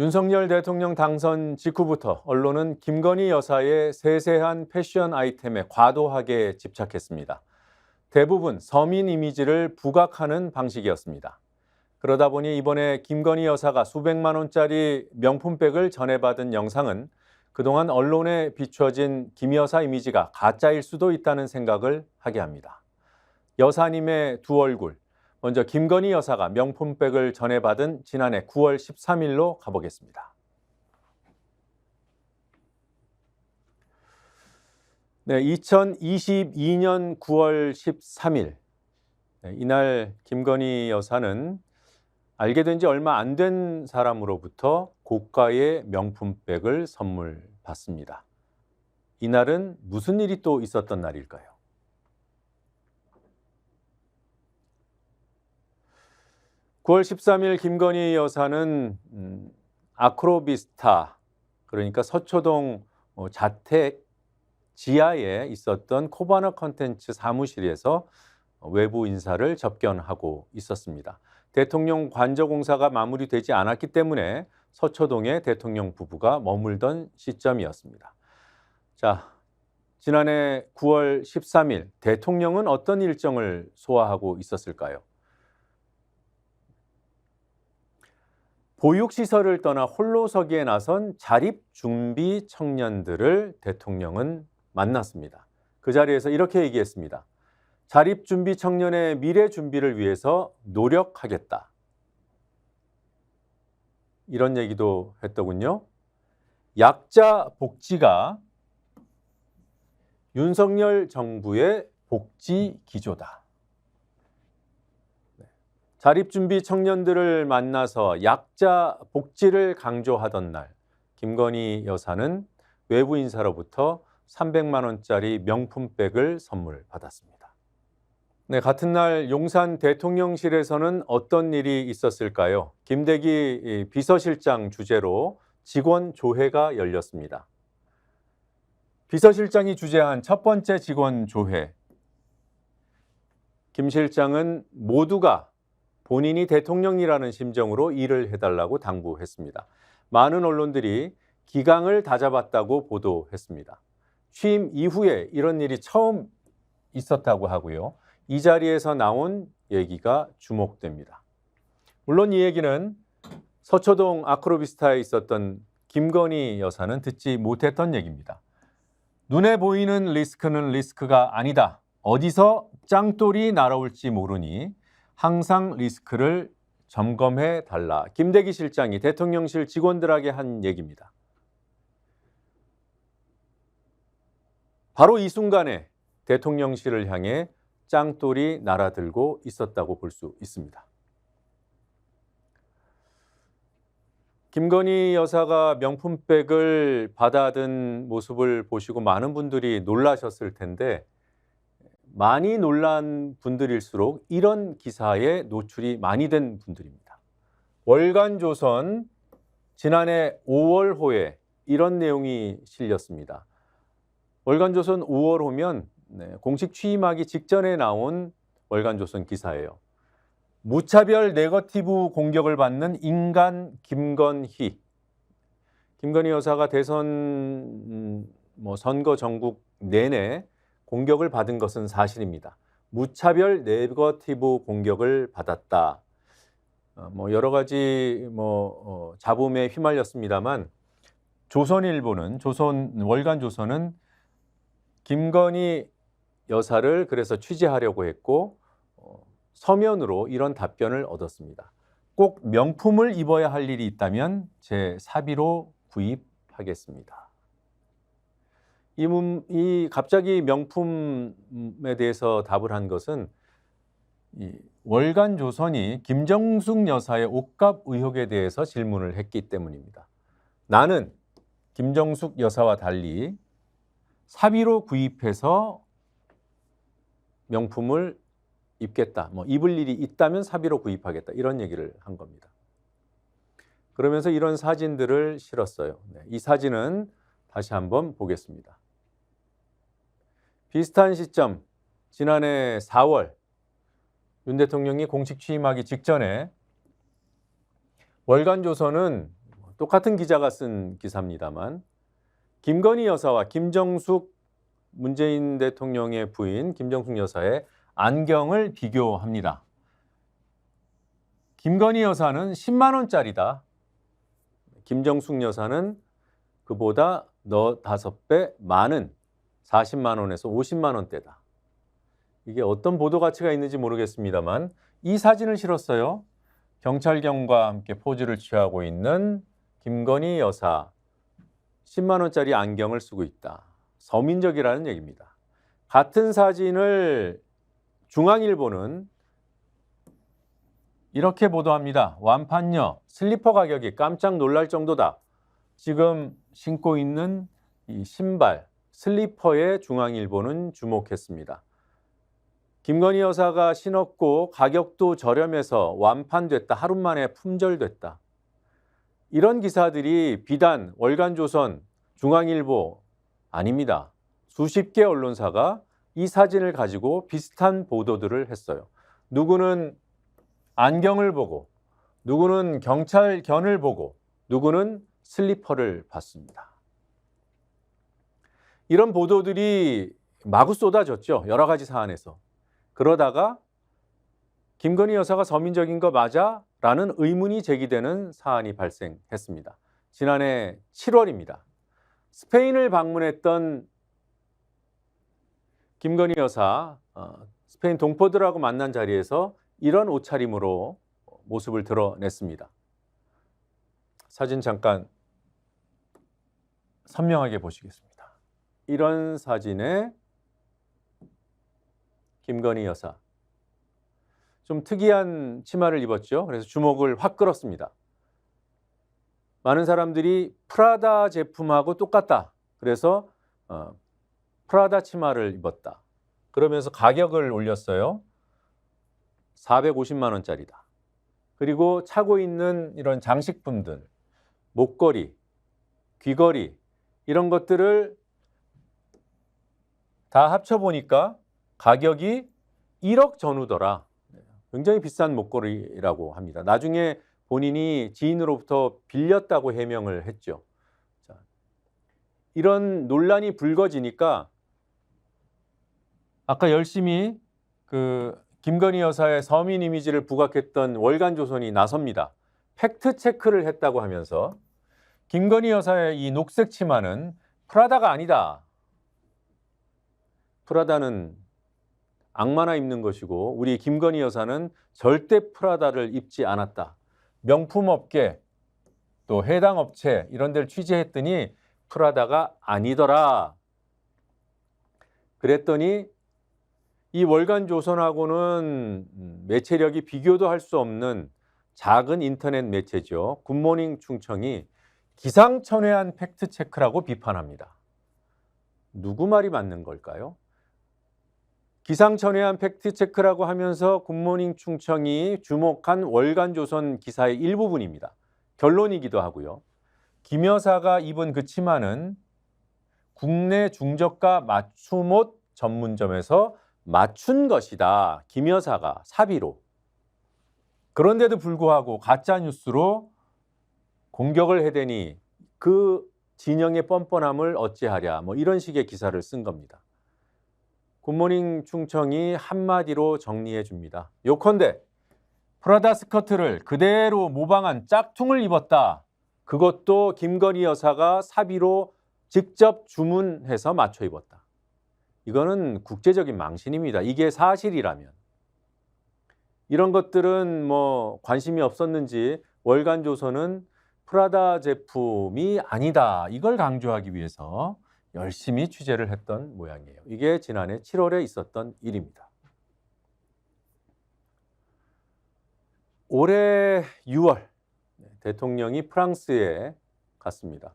윤석열 대통령 당선 직후부터 언론은 김건희 여사의 세세한 패션 아이템에 과도하게 집착했습니다. 대부분 서민 이미지를 부각하는 방식이었습니다. 그러다 보니 이번에 김건희 여사가 수백만 원짜리 명품백을 전해받은 영상은 그동안 언론에 비춰진 김 여사 이미지가 가짜일 수도 있다는 생각을 하게 합니다. 여사님의 두 얼굴, 먼저 김건희 여사가 명품백을 전해받은 지난해 9월 13일로 가보겠습니다. 네, 2022년 9월 13일. 이날 김건희 여사는 알게 된 지 얼마 안 된 사람으로부터 고가의 명품백을 선물 받습니다. 이날은 무슨 일이 또 있었던 날일까요? 9월 13일 김건희 여사는 아크로비스타, 그러니까 서초동 자택 지하에 있었던 코바나 컨텐츠 사무실에서 외부 인사를 접견하고 있었습니다. 대통령 관저공사가 마무리되지 않았기 때문에 서초동에 대통령 부부가 머물던 시점이었습니다. 자, 지난해 9월 13일 대통령은 어떤 일정을 소화하고 있었을까요? 보육시설을 떠나 홀로서기에 나선 자립준비 청년들을 대통령은 만났습니다. 그 자리에서 이렇게 얘기했습니다. 자립준비 청년의 미래 준비를 위해서 노력하겠다. 이런 얘기도 했더군요. 약자 복지가 윤석열 정부의 복지 기조다. 자립준비 청년들을 만나서 약자 복지를 강조하던 날, 김건희 여사는 외부 인사로부터 300만 원짜리 명품백을 선물 받았습니다. 네, 같은 날 용산 대통령실에서는 어떤 일이 있었을까요? 김대기 비서실장 주재로 직원 조회가 열렸습니다. 비서실장이 주재한 첫 번째 직원 조회. 김 실장은 모두가 본인이 대통령이라는 심정으로 일을 해달라고 당부했습니다. 많은 언론들이 기강을 다잡았다고 보도했습니다. 취임 이후에 이런 일이 처음 있었다고 하고요. 이 자리에서 나온 얘기가 주목됩니다. 물론 이 얘기는 서초동 아크로비스타에 있었던 김건희 여사는 듣지 못했던 얘기입니다. 눈에 보이는 리스크는 리스크가 아니다. 어디서 짱돌이 날아올지 모르니 항상 리스크를 점검해 달라. 김대기 실장이 대통령실 직원들에게 한 얘기입니다. 바로 이 순간에 대통령실을 향해 짱돌이 날아들고 있었다고 볼 수 있습니다. 김건희 여사가 명품백을 받아든 모습을 보시고 많은 분들이 놀라셨을 텐데 많이 놀란 분들일수록 이런 기사에 노출이 많이 된 분들입니다. 월간조선 지난해 5월호에 이런 내용이 실렸습니다. 월간조선 5월호면 공식 취임하기 직전에 나온 월간조선 기사예요. 무차별 네거티브 공격을 받는 인간 김건희. 김건희 여사가 대선 선거 전국 내내 공격을 받은 것은 사실입니다. 무차별 네거티브 공격을 받았다. 여러 가지 잡음에 휘말렸습니다만 조선일보는 월간조선은 김건희 여사를 그래서 취재하려고 했고 서면으로 이런 답변을 얻었습니다. 꼭 명품을 입어야 할 일이 있다면 제 사비로 구입하겠습니다. 이 갑자기 명품에 대해서 답을 한 것은 이 월간조선이 김정숙 여사의 옷값 의혹에 대해서 질문을 했기 때문입니다. 나는 김정숙 여사와 달리 사비로 구입해서 명품을 입겠다. 입을 일이 있다면 사비로 구입하겠다. 이런 얘기를 한 겁니다. 그러면서 이런 사진들을 실었어요. 이 사진은 다시 한번 보겠습니다. 비슷한 시점, 지난해 4월 윤 대통령이 공식 취임하기 직전에 월간조선은 똑같은 기자가 쓴 기사입니다만 김건희 여사와 김정숙 문재인 대통령의 부인 김정숙 여사의 안경을 비교합니다. 김건희 여사는 10만 원짜리다. 김정숙 여사는 그보다 너 5배 많은 40만 원에서 50만 원대다. 이게 어떤 보도 가치가 있는지 모르겠습니다만 이 사진을 실었어요. 경찰경과 함께 포즈를 취하고 있는 김건희 여사 10만 원짜리 안경을 쓰고 있다. 서민적이라는 얘기입니다. 같은 사진을 중앙일보는 이렇게 보도합니다. 완판녀 슬리퍼 가격이 깜짝 놀랄 정도다. 지금 신고 있는 이 신발 슬리퍼에 중앙일보는 주목했습니다. 김건희 여사가 신었고 가격도 저렴해서 완판됐다. 하루 만에 품절됐다. 이런 기사들이 비단 월간조선, 중앙일보 아닙니다. 수십 개 언론사가 이 사진을 가지고 비슷한 보도들을 했어요. 누구는 안경을 보고, 누구는 경찰견을 보고, 누구는 슬리퍼를 봤습니다. 이런 보도들이 마구 쏟아졌죠. 여러 가지 사안에서. 그러다가 김건희 여사가 서민적인 거 맞아? 라는 의문이 제기되는 사안이 발생했습니다. 지난해 7월입니다. 스페인을 방문했던 김건희 여사, 스페인 동포들하고 만난 자리에서 이런 옷차림으로 모습을 드러냈습니다. 사진 잠깐 선명하게 보시겠습니다. 이런 사진에 김건희 여사. 좀 특이한 치마를 입었죠. 그래서 주목을 확 끌었습니다. 많은 사람들이 프라다 제품하고 똑같다. 그래서 프라다 치마를 입었다. 그러면서 가격을 올렸어요. 450만 원짜리다. 그리고 차고 있는 이런 장식품들, 목걸이, 귀걸이 이런 것들을 다 합쳐보니까 가격이 1억 전후더라. 굉장히 비싼 목걸이라고 합니다. 나중에 본인이 지인으로부터 빌렸다고 해명을 했죠. 자, 이런 논란이 불거지니까 아까 열심히 김건희 여사의 서민 이미지를 부각했던 월간조선이 나섭니다. 팩트 체크를 했다고 하면서 김건희 여사의 이 녹색 치마는 프라다가 아니다. 프라다는 악마나 입는 것이고 우리 김건희 여사는 절대 프라다를 입지 않았다. 명품업계 또 해당 업체 이런 데를 취재했더니 프라다가 아니더라. 그랬더니 이 월간조선하고는 매체력이 비교도 할 수 없는 작은 인터넷 매체죠. 굿모닝 충청이 기상천외한 팩트체크라고 비판합니다. 누구 말이 맞는 걸까요? 기상천외한 팩트체크라고 하면서 굿모닝 충청이 주목한 월간조선 기사의 일부분입니다. 결론이기도 하고요. 김 여사가 입은 그 치마는 국내 중저가 맞춤옷 전문점에서 맞춘 것이다. 김 여사가 사비로. 그런데도 불구하고 가짜뉴스로 공격을 해대니 그 진영의 뻔뻔함을 어찌하랴. 뭐 이런 식의 기사를 쓴 겁니다. 굿모닝 충청이 한마디로 정리해 줍니다. 요컨대 프라다 스커트를 그대로 모방한 짝퉁을 입었다. 그것도 김건희 여사가 사비로 직접 주문해서 맞춰 입었다. 이거는 국제적인 망신입니다. 이게 사실이라면. 이런 것들은 뭐 관심이 없었는지 월간조선은 프라다 제품이 아니다. 이걸 강조하기 위해서 열심히 취재를 했던 모양이에요. 이게 지난해 7월에 있었던 일입니다. 올해 6월 대통령이 프랑스에 갔습니다.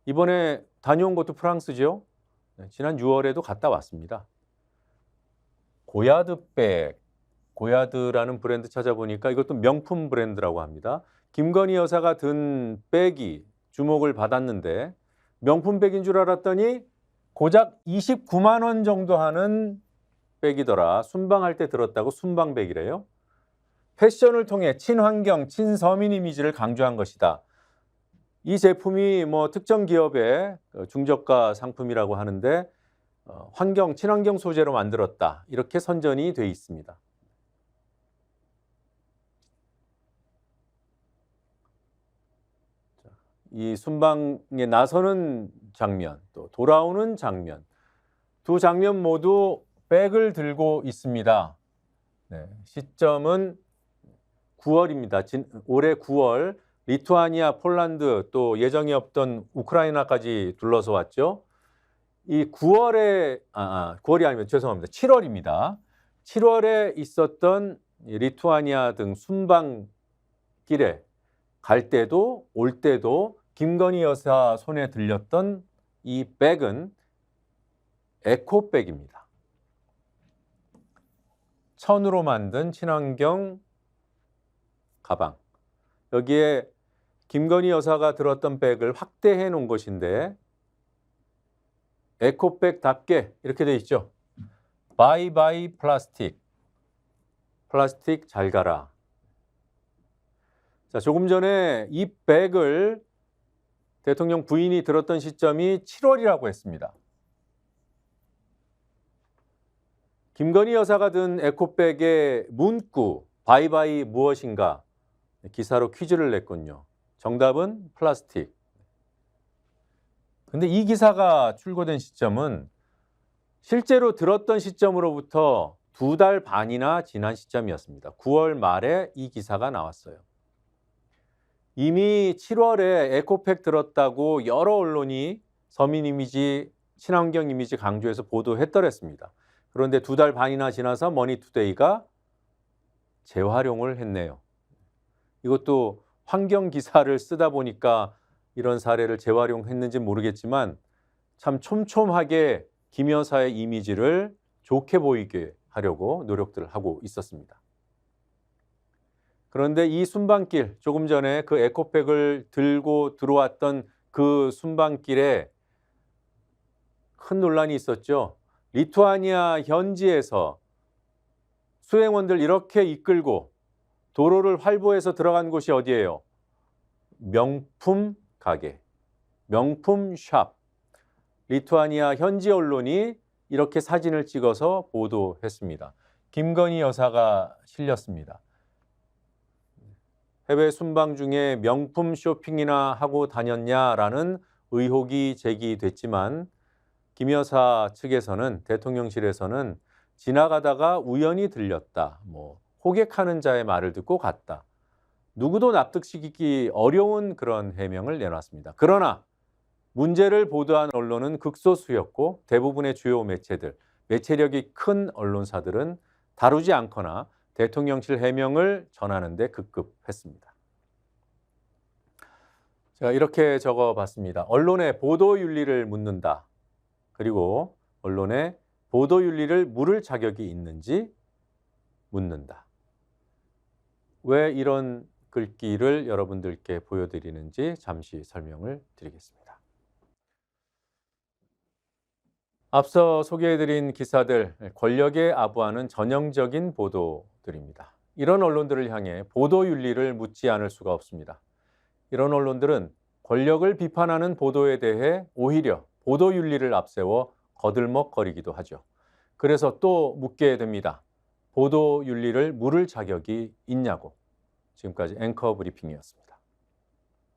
이번에 다녀온 것도 프랑스죠. 지난 6월에도 갔다 왔습니다. 고야드백, 고야드라는 브랜드 찾아보니까 이것도 명품 브랜드라고 합니다. 김건희 여사가 든 백이 주목을 받았는데 명품 백인 줄 알았더니 고작 29만 원 정도 하는 백이더라. 순방할 때 들었다고 순방백이래요. 패션을 통해 친환경, 친서민 이미지를 강조한 것이다. 이 제품이 뭐 특정 기업의 중저가 상품이라고 하는데 친환경 소재로 만들었다. 이렇게 선전이 돼 있습니다. 이 순방에 나서는 장면, 또 돌아오는 장면, 두 장면 모두 백을 들고 있습니다. 네, 시점은 9월입니다. 올해 9월 리투아니아, 폴란드 또 예정이 없던 우크라이나까지 둘러서 왔죠. 이 9월이 아니면 죄송합니다. 7월입니다. 7월에 있었던 리투아니아 등 순방길에 갈 때도 올 때도 김건희 여사 손에 들렸던 이 백은 에코백입니다. 천으로 만든 친환경 가방. 여기에 김건희 여사가 들었던 백을 확대해 놓은 것인데 에코백답게 이렇게 돼 있죠. 바이바이 플라스틱. 플라스틱 잘 가라. 자, 조금 전에 이 백을 대통령 부인이 들었던 시점이 7월이라고 했습니다. 김건희 여사가 든 에코백의 문구 바이바이 무엇인가 기사로 퀴즈를 냈군요. 정답은 플라스틱. 근데 이 기사가 출고된 시점은 실제로 들었던 시점으로부터 2달 반이나 지난 시점이었습니다. 9월 말에 이 기사가 나왔어요. 이미 7월에 에코백 들었다고 여러 언론이 서민 이미지, 친환경 이미지 강조해서 보도했더랬습니다. 그런데 2달 반이나 지나서 머니투데이가 재활용을 했네요. 이것도 환경 기사를 쓰다 보니까 이런 사례를 재활용했는지 모르겠지만 참 촘촘하게 김 여사의 이미지를 좋게 보이게 하려고 노력들을 하고 있었습니다. 그런데 이 순방길, 조금 전에 그 에코백을 들고 들어왔던 그 순방길에 큰 논란이 있었죠. 리투아니아 현지에서 수행원들 이렇게 이끌고 도로를 활보해서 들어간 곳이 어디예요? 명품 가게, 명품 샵. 리투아니아 현지 언론이 이렇게 사진을 찍어서 보도했습니다. 김건희 여사가 실렸습니다. 해외 순방 중에 명품 쇼핑이나 하고 다녔냐라는 의혹이 제기됐지만 김 여사 측에서는 대통령실에서는 지나가다가 우연히 들렸다. 호객하는 자의 말을 듣고 갔다. 누구도 납득시키기 어려운 그런 해명을 내놨습니다. 그러나 문제를 보도한 언론은 극소수였고 대부분의 주요 매체들, 매체력이 큰 언론사들은 다루지 않거나 대통령실 해명을 전하는 데 급급했습니다. 제가 이렇게 적어봤습니다. 언론의 보도윤리를 묻는다. 그리고 언론의 보도윤리를 물을 자격이 있는지 묻는다. 왜 이런 글귀를 여러분들께 보여드리는지 잠시 설명을 드리겠습니다. 앞서 소개해드린 기사들, 권력에 아부하는 전형적인 보도들입니다. 이런 언론들을 향해 보도윤리를 묻지 않을 수가 없습니다. 이런 언론들은 권력을 비판하는 보도에 대해 오히려 보도윤리를 앞세워 거들먹거리기도 하죠. 그래서 또 묻게 됩니다. 보도윤리를 물을 자격이 있냐고. 지금까지 앵커 브리핑이었습니다.